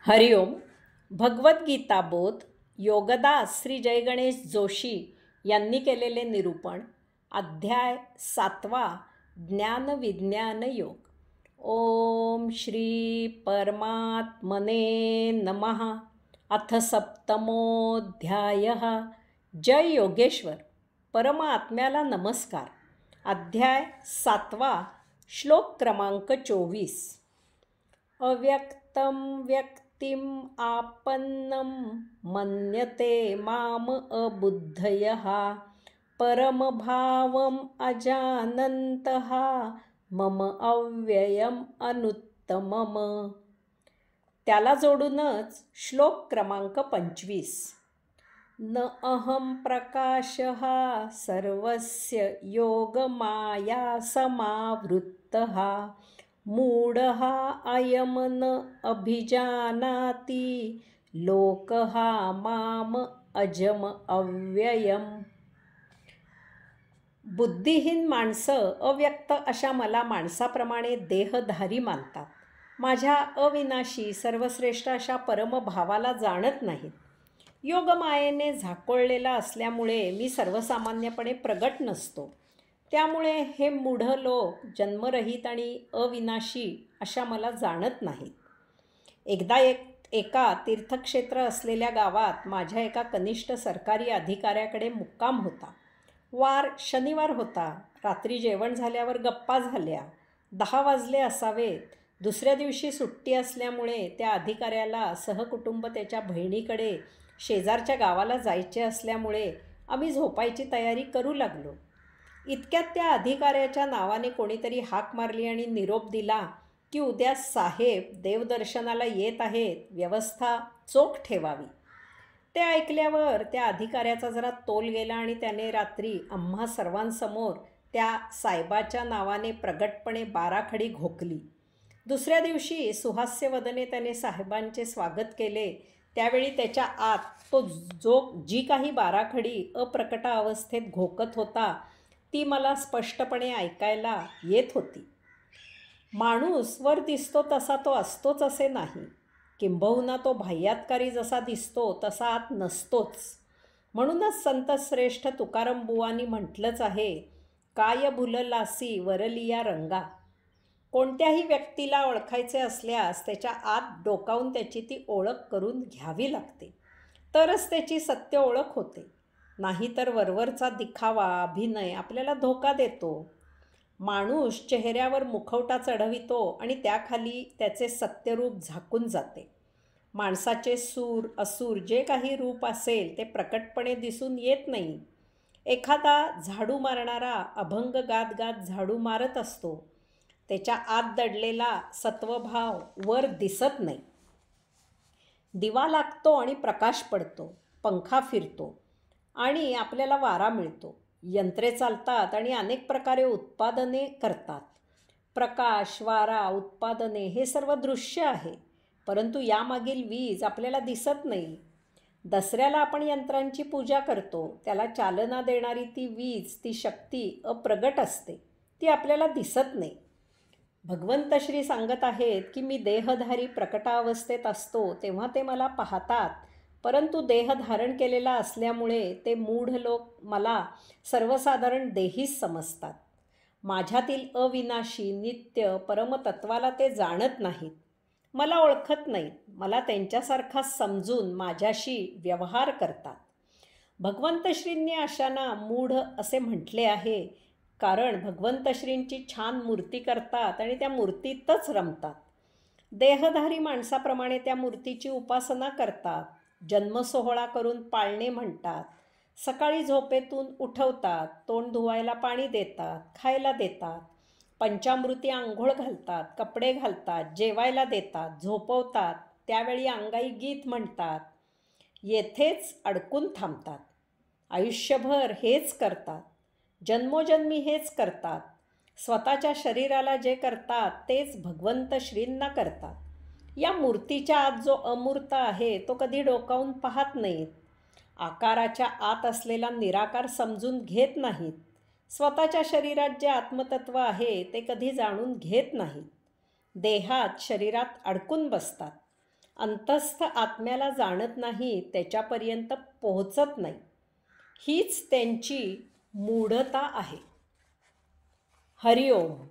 हरिओम. भगवद्गीता बोध योगदास श्री जयगणेश जोशी यांनी केलेले निरूपण. अध्याय 7. ज्ञानविज्ञान योग. ओम श्री परमात्मने नमः. अथ सप्तमोऽध्यायः. जय योगेश्वर. परमात्म्याला नमस्कार. अध्याय 7. श्लोक क्रमांक 24. अव्यक्तं व्यक्तिम् आपन्नं मन्यते माम अबुद्धयः परमभावम् अजानन्तः मम अव्ययम् अनुत्तमम्. त्याला जोडूनच श्लोक क्रमांक 25. न अहं प्रकाशः सर्वस्य योगमाया समावृत्तः मूढः अयं न अभिजानाति लोकः माम अजम अव्ययम्. बुद्धिहीन माणसं अव्यक्त अशा मला माणसाप्रमाणे देहधारी मानतात. माझ्या अविनाशी सर्वश्रेष्ठ अशा परमभावाला जाणत नाहीत. योगमायेने झाकोळलेला असल्यामुळे मी सर्वसामान्यपणे प्रगट नसतो. त्यामुळे हे मूढ लोक जन्मरहित आणि अविनाशी अशा मला जाणत नाहीत. एकदा एका तीर्थक्षेत्र असलेल्या गावात माझ्या एका कनिष्ठ सरकारी अधिकाऱ्याकडे मुक्काम होता. वार शनिवार होता. रात्री जेवण झाल्यावर गप्पा झाल्या. 10 वाजले असावेत. दुसऱ्या दिवशी सुट्टी असल्यामुळे त्या अधिकाऱ्याला सहकुटुंब त्याच्या बहिणीकडे शेजारच्या गावाला जायचे असल्यामुळे आम्ही झोपायची तयारी करू लागलो. इतक्यात त्या अधिकाऱ्याच्या नावाने कोणीतरी हाक मारली आणि निरोप दिला की उद्या साहेब देवदर्शनाला येत आहेत, व्यवस्था चोख ठेवावी. ते ऐकल्यावर त्या अधिकाऱ्याचा जरा तोल गेला आणि त्याने रात्री आम्हा सर्वांसमोर त्या साहेबाच्या नावाने प्रगटपणे 12 खडी घोकली. दुसऱ्या दिवशी सुहास्यवदने त्याने साहेबांचे स्वागत केले. त्यावेळी त्याच्या आत तो जी काही 12 खडी अप्रकटा अवस्थेत घोकत होता ती मला स्पष्टपणे ऐकायला येत होती. माणूस वर दिसतो तसा तो असतोच असे नाही. किंबहुना तो बाह्यातकारी जसा दिसतो तसा आत नसतोच. म्हणूनच संत श्रेष्ठ तुकाराम बुवांनी म्हटलंच आहे, काय भुललासी वरलिया रंगा. कोणत्याही व्यक्तीला ओळखायचे असल्यास त्याच्या आत डोकावून त्याची ती ओळख करून घ्यावी लागते, तरच त्याची सत्य ओळख होते. नाहीतर वरवरचा दिखावा अभिनय आपल्याला धोका देतो. माणूस चेहऱ्यावर मुखवटा चढवितो आणि त्याखाली त्याचे सत्यरूप झाकून जाते. माणसाचे सूर असूर जे काही रूप असेल ते प्रकटपणे दिसून येत नाही. एखादा झाडू मारणारा अभंग गात गात झाडू मारत असतो. त्याच्या आत दडलेला सत्वभाव वर दिसत नाही. दिवा लागतो आणि प्रकाश पडतो, पंखा फिरतो आणि आपल्याला वारा मिळतो. यंत्रे चालतात आणि अनेक प्रकारे उत्पादने करतात. प्रकाश, वारा, उत्पादने हे सर्व दृश्य आहे, परंतु यामागील वीज आपल्याला दिसत नाही. दसऱ्याला आपण यंत्रांची पूजा करतो. त्याला चालना देणारी ती वीज, ती शक्ती अप्रगट असते, ती आपल्याला दिसत नाही. भगवंत श्री सांगत आहेत की मी देहधारी प्रकटावस्थेत असतो तेव्हा ते मला पाहतात, परंतु देह धारण केलेला असल्यामुळे ते मूढ लोक मला सर्वसाधारण देहीच समजतात. माझ्यातील अविनाशी नित्य परमतत्वाला ते जाणत नाहीत, मला ओळखत नाहीत. मला त्यांच्यासारखा समजून माझ्याशी व्यवहार करतात. भगवंत श्रींनी अशांना मूढ असे म्हटले आहे, कारण भगवंत श्रींची छान मूर्ती करतात आणि त्या मूर्तीतच रमतात. देहधारी माणसाप्रमाणे त्या मूर्तीची उपासना करतात. जन्मसोहळा करून पाळणे म्हणतात. सकाळी झोपेतून उठवतात, तोंड धुवायला पाणी देतात, खायला देतात, पंचामृती आंघोळ घालतात, कपडे घालतात, जेवायला देतात, झोपवतात. त्यावेळी अंगाई गीत म्हणतात. येथेच अडकून थांबतात. आयुष्यभर हेच करतात. जन्मोजन्मी हेच करतात. स्वतःच्या शरीराला जे करतात तेच भगवंत श्रींना करतात. या मूर्तीच्या आत जो अमूर्त आहे तो कधी डोकावून पाहत नाहीत. आकाराच्या आत असलेला निराकार समजून घेत नाहीत. स्वतःच्या शरीरात जे आत्मतत्व आहे ते कधी जाणून घेत नाहीत. देहात शरीरात अडकून बसतात. अंतस्थ आत्म्याला जाणत नाही, त्याच्यापर्यंत पोहोचत नाही. हीच त्यांची मूढता आहे. हरिओम.